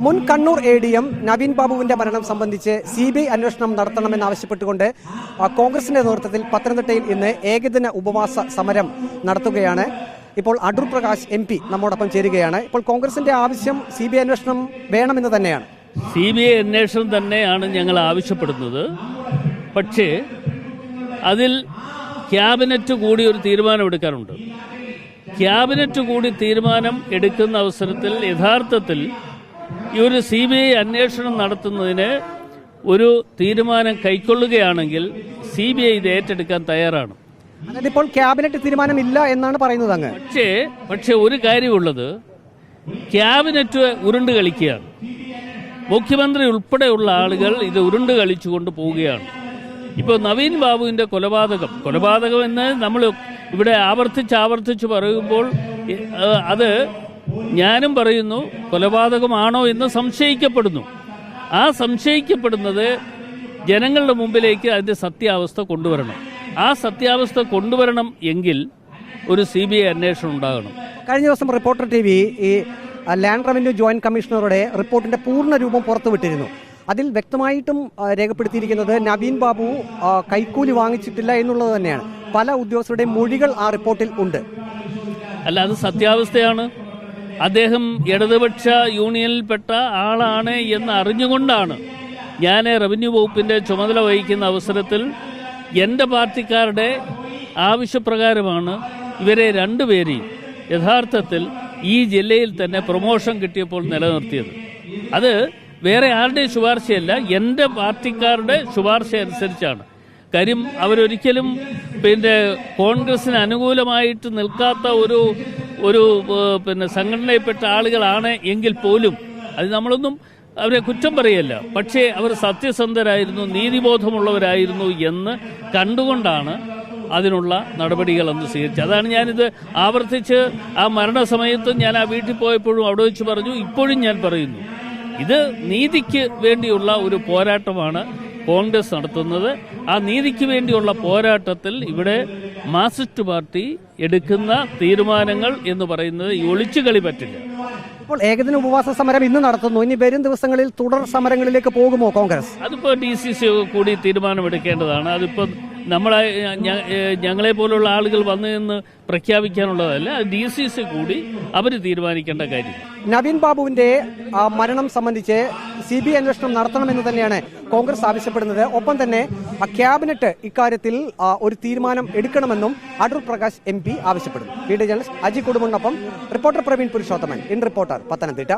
മുൻ കണ്ണൂർ ADM നവീൻ ബാബുവിന്റെ മരണം സംബന്ധിച്ച് CBI അന്വേഷണം നടത്തണമെന്നാവശ്യപ്പെട്ടുകൊണ്ട് കോൺഗ്രസിന്റെ നേതൃത്വത്തിൽ പത്തനംതിട്ടയിൽ ഇന്ന് ഏകദിന ഉപവാസ സമരം നടത്തുകയാണ്. ഇപ്പോൾ അടൂർ പ്രകാശ് MP നമ്മോടൊപ്പം ചേരുകയാണ്. ഇപ്പോൾ കോൺഗ്രസിന്റെ ആവശ്യം CBI അന്വേഷണം വേണമെന്ന് തന്നെയാണ്. CBI അന്വേഷണം തന്നെയാണ് ഞങ്ങൾ ആവശ്യപ്പെടുന്നത്. പക്ഷേ അതിൽ ക്യാബിനറ്റ് കൂടി ഒരു തീരുമാനമെടുക്കാറുണ്ട്. ക്യാബിനറ്റ് കൂടി തീരുമാനം എടുക്കുന്ന അവസരത്തിൽ യഥാർത്ഥത്തിൽ ഈ ഒരു CBI അന്വേഷണം നടത്തുന്നതിന് ഒരു തീരുമാനം കൈക്കൊള്ളുകയാണെങ്കിൽ CBI ഇത് ഏറ്റെടുക്കാൻ തയ്യാറാണ്. ഇപ്പോൾ ക്യാബിനറ്റ് തീരുമാനമില്ല എന്നാണ് പറയുന്നത് അങ്ങ്. പക്ഷേ ഒരു കാര്യമുള്ളത്, ക്യാബിനറ്റ് ഉരുണ്ട് കളിക്കുകയാണ്. മുഖ്യമന്ത്രി ഉൾപ്പെടെയുള്ള ആളുകൾ ഇത് ഉരുണ്ട് കളിച്ചുകൊണ്ട് പോവുകയാണ്. ഇപ്പോൾ നവീൻ ബാബുവിൻ്റെ കൊലപാതകം എന്ന് നമ്മൾ ഇവിടെ ആവർത്തിച്ച് പറയുമ്പോൾ അത് ഞാനും പറയുന്നു, കൊലപാതകമാണോ എന്ന് സംശയിക്കപ്പെടുന്നു. ആ സംശയിക്കപ്പെടുന്നത് ജനങ്ങളുടെ മുമ്പിലേക്ക് അതിൻ്റെ സത്യാവസ്ഥ കൊണ്ടുവരണം. ആ സത്യാവസ്ഥ കൊണ്ടുവരണം എങ്കിൽ ഒരു CBI അന്വേഷണം ഉണ്ടാകണം. കഴിഞ്ഞ ദിവസം റിപ്പോർട്ടർ TV ഈ ലാൻഡ് റവന്യൂ ജോയിന്റ് കമ്മീഷണറുടെ റിപ്പോർട്ടിന്റെ പൂർണ്ണ രൂപം പുറത്തുവിട്ടിരുന്നു. അതിൽ വ്യക്തമായിട്ടും രേഖപ്പെടുത്തിയിരിക്കുന്നത് നവീൻ ബാബു കൈക്കൂലി വാങ്ങിച്ചിട്ടില്ല എന്നുള്ളത് തന്നെയാണ്. പല ഉദ്യോഗസ്ഥരുടെയും മൊഴികൾ ആ റിപ്പോർട്ടിൽ ഉണ്ട്. അല്ല, അത് സത്യാവസ്ഥയാണ്. അദ്ദേഹം ഇടതുപക്ഷ യൂണിയനിൽപ്പെട്ട ആളാണ് എന്ന് അറിഞ്ഞുകൊണ്ടാണ് ഞാൻ റവന്യൂ വകുപ്പിൻ്റെ ചുമതല വഹിക്കുന്ന അവസരത്തിൽ എൻ്റെ പാർട്ടിക്കാരുടെ ആവശ്യപ്രകാരമാണ് ഇവരെ രണ്ടുപേരെയും യഥാർത്ഥത്തിൽ ഈ ജില്ലയിൽ തന്നെ പ്രൊമോഷൻ കിട്ടിയപ്പോൾ നിലനിർത്തിയത്. അത് വേറെ ആരുടെയും ശുപാർശയല്ല, എൻ്റെ പാർട്ടിക്കാരുടെ ശുപാർശ അനുസരിച്ചാണ്. കാര്യം അവരൊരിക്കലും കോൺഗ്രസിന് അനുകൂലമായിട്ട് നിൽക്കാത്ത ഒരു സംഘടനയിൽപ്പെട്ട ആളുകളാണ് എങ്കിൽ പോലും അത് നമ്മളൊന്നും അവരെ കുറ്റം പറയല്ല. പക്ഷേ അവർ സത്യസന്ധരായിരുന്നു, നീതിബോധമുള്ളവരായിരുന്നു എന്ന് കണ്ടുകൊണ്ടാണ് അതിനുള്ള നടപടികൾ അന്ന് സ്വീകരിച്ചത്. അതാണ് ഞാനിത് ആവർത്തിച്ച് ആ മരണസമയത്തും ഞാൻ ആ വീട്ടിൽ പോയപ്പോഴും അവിടെ വെച്ച് പറഞ്ഞു, ഇപ്പോഴും ഞാൻ പറയുന്നു, ഇത് നീതിക്ക് വേണ്ടിയുള്ള ഒരു പോരാട്ടമാണ് കോൺഗ്രസ് നടത്തുന്നത്. ആ നീതിക്ക് വേണ്ടിയുള്ള പോരാട്ടത്തിൽ ഇവിടെ മാർക്സിസ്റ്റ് പാർട്ടി എടുക്കുന്ന തീരുമാനങ്ങൾ എന്ന് പറയുന്നത് ഈ ഒളിച്ചുകളി പറ്റില്ല. ഇപ്പോൾ ഏകദിന ഉപവാസ സമരം ഇന്ന് നടത്തുന്നു. ഇനി വരും ദിവസങ്ങളിൽ തുടർ സമരങ്ങളിലേക്ക് പോകുമോ കോൺഗ്രസ്? അതിപ്പോൾ DCC കൂടി തീരുമാനമെടുക്കേണ്ടതാണ്. അതിപ്പോൾ ഞങ്ങളെ പോലുള്ള ആളുകൾ വന്നു നിന്ന് പ്രഖ്യാപിക്കാനുള്ളതല്ല. DCC കൂടി അവർ തീരുമാനിക്കേണ്ട കാര്യം. നവീൻ ബാബുവിന്റെ മരണം സംബന്ധിച്ച് CBI അന്വേഷണം നടത്തണമെന്ന് തന്നെയാണ് കോൺഗ്രസ് ആവശ്യപ്പെടുന്നത്. ഒപ്പം തന്നെ ക്യാബിനറ്റ് ഇക്കാര്യത്തിൽ ഒരു തീരുമാനം എടുക്കണമെന്നും അടൂർ പ്രകാശ് MP ആവശ്യപ്പെടുന്നു. വീഡിയോ ജേർണലിസ്റ്റ് അജി കുടുംബനൊപ്പം reporter Praveen Purushothaman, in reporter, Pathanamthitta.